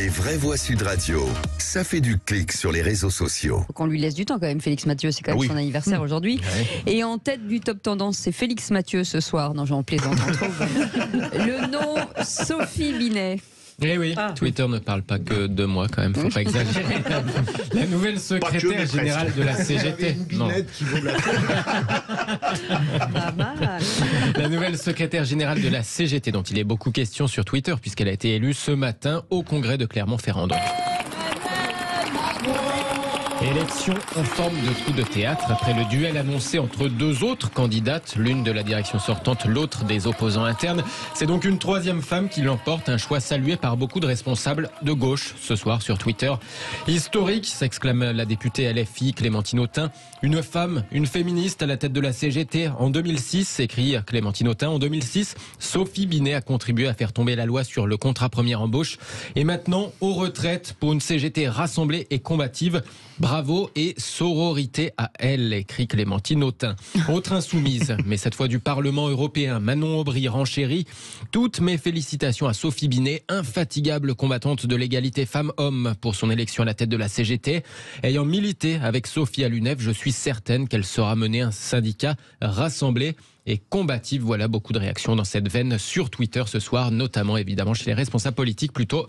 vraies voix Sud Radio. Ça fait du clic sur les réseaux sociaux. Faut qu'on lui laisse du temps quand même, Félix Mathieu, c'est quand même son anniversaire aujourd'hui. Ouais. Et en tête du top tendance, c'est Félix Mathieu ce soir. Non, j'en plaisante, on trouve. Le nom, Sophie Binet. Eh oui, Twitter ne parle pas que de moi quand même, faut pas exagérer. La nouvelle secrétaire générale de la CGT. Pas mal. La nouvelle secrétaire générale de la CGT, dont il est beaucoup question sur Twitter, puisqu'elle a été élue ce matin au congrès de Clermont-Ferrand. Élection en forme de coup de théâtre après le duel annoncé entre deux autres candidates, l'une de la direction sortante, l'autre des opposants internes. C'est donc une troisième femme qui l'emporte, un choix salué par beaucoup de responsables de gauche ce soir sur Twitter. Historique, s'exclame la députée LFI Clémentine Autain. Une femme, une féministe à la tête de la CGT en 2006, écrit Clémentine Autain. En 2006, Sophie Binet a contribué à faire tomber la loi sur le contrat première embauche. Et maintenant, aux retraites pour une CGT rassemblée et combative. Bravo et sororité à elle, écrit Clémentine Autain. Autre insoumise, mais cette fois du Parlement européen, Manon Aubry renchérit. Toutes mes félicitations à Sophie Binet, infatigable combattante de l'égalité femmes-hommes pour son élection à la tête de la CGT. Ayant milité avec Sophie à l'UNEF, je suis certaine qu'elle saura mener un syndicat rassemblé et combative. Voilà beaucoup de réactions dans cette veine sur Twitter ce soir, notamment évidemment chez les responsables politiques plutôt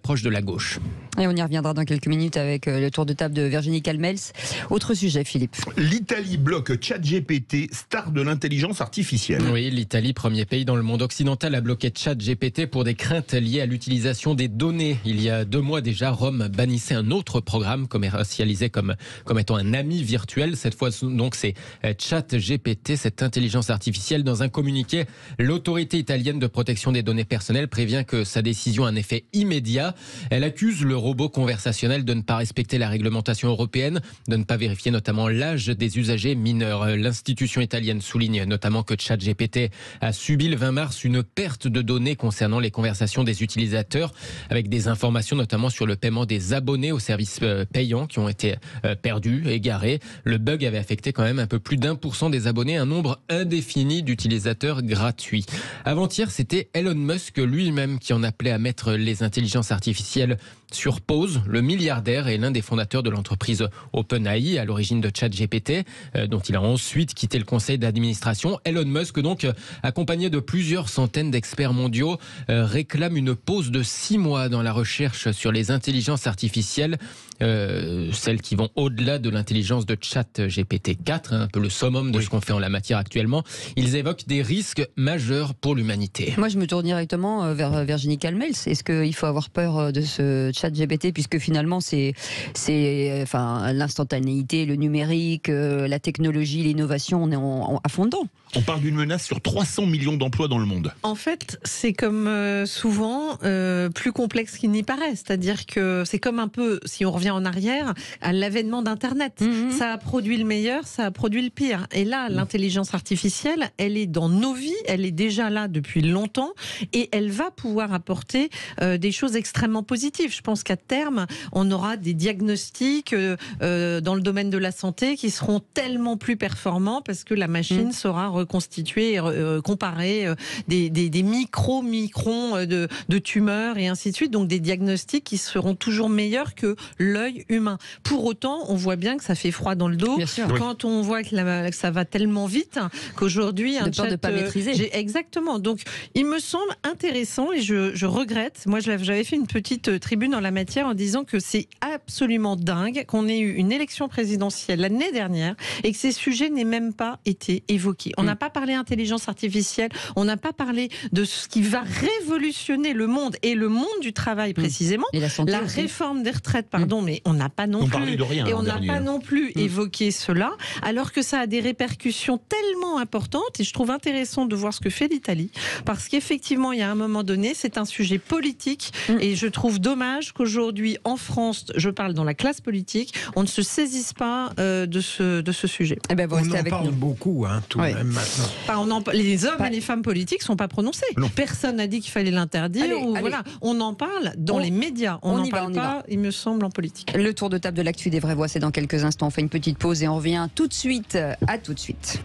proches de la gauche. Et on y reviendra dans quelques minutes avec le tour de table de Virginie Calmels. Autre sujet, Philippe. L'Italie bloque ChatGPT, star de l'intelligence artificielle. Oui, l'Italie, premier pays dans le monde occidental, a bloqué ChatGPT pour des craintes liées à l'utilisation des données. Il y a 2 mois déjà, Rome bannissait un autre programme commercialisé comme étant un ami virtuel. Cette fois, donc, c'est ChatGPT, cette intelligence artificielle. Dans un communiqué, l'autorité italienne de protection des données personnelles prévient que sa décision a un effet immédiat. Elle accuse le robot conversationnel de ne pas respecter la réglementation européenne, de ne pas vérifier notamment l'âge des usagers mineurs. L'institution italienne souligne notamment que ChatGPT a subi le 20 mars une perte de données concernant les conversations des utilisateurs, avec des informations notamment sur le paiement des abonnés aux services payants qui ont été perdus, égarés. Le bug avait affecté quand même un peu plus d'1% des abonnés, un nombre indéfini d'utilisateurs gratuits. Avant-hier, c'était Elon Musk lui-même qui en appelait à mettre les intelligences artificielles sur pause. Le milliardaire est l'un des fondateurs de l'entreprise OpenAI, à l'origine de ChatGPT, dont il a ensuite quitté le conseil d'administration. Elon Musk, donc, accompagné de plusieurs centaines d'experts mondiaux, réclame une pause de 6 mois dans la recherche sur les intelligences artificielles, celles qui vont au-delà de l'intelligence de ChatGPT 4, un peu le summum de ce qu'on fait en la matière actuellement. Ils évoquent des risques majeurs pour l'humanité. Moi, je me tourne directement vers Virginie Calmels. Est-ce qu'il faut avoir peur de ce ChatGPT, puisque finalement, c'est l'instantanéité, le numérique, la technologie, l'innovation, on est à fond dedans. On parle d'une menace sur 300 millions d'emplois dans le monde. En fait, c'est comme souvent plus complexe qu'il n'y paraît. C'est-à-dire que c'est comme un peu, si on revient en arrière, à l'avènement d'Internet. Ça a produit le meilleur, ça a produit le pire. Et là, l'intelligence artificielle, elle est dans nos vies, elle est déjà là depuis longtemps et elle va pouvoir apporter des choses extrêmement positives. Je pense qu'à terme, on aura des diagnostics dans le domaine de la santé qui seront tellement plus performants parce que la machine saura reconstituer, comparer des microns de tumeurs et ainsi de suite. Donc des diagnostics qui seront toujours meilleurs que l'œil humain. Pour autant, on voit bien que ça fait froid dans le dos quand on voit que ça va tellement vite qu'aujourd'hui de peur de pas maîtriser. Exactement. Donc il me semble intéressant et je regrette. Moi, j'avais fait une petite tribune en la matière en disant que c'est absolument dingue qu'on ait eu une élection présidentielle l'année dernière et que ces sujets n'aient même pas été évoqués. On n'a pas parlé intelligence artificielle, on n'a pas parlé de ce qui va révolutionner le monde et le monde du travail précisément. Et la réforme des retraites, pardon, mais on n'a pas non plus évoqué cela, alors que ça a des répercussions tellement importantes. Et je trouve intéressant de voir ce que fait l'Italie, parce qu'effectivement, il y a un moment donné, c'est un sujet politique, et je trouve dommage qu'aujourd'hui, en France, je parle dans la classe politique, on ne se saisisse pas de ce sujet. Eh ben, on en parle beaucoup, tout de même maintenant. Les hommes et les femmes politiques ne sont pas prononcés. Personne n'a dit qu'il fallait l'interdire. Voilà, on en parle dans les médias. On n'en parle pas, il me semble, en politique. Le tour de table de l'actu des vraies voix, c'est dans quelques instants. On fait une petite pause et on revient tout de suite. À tout de suite.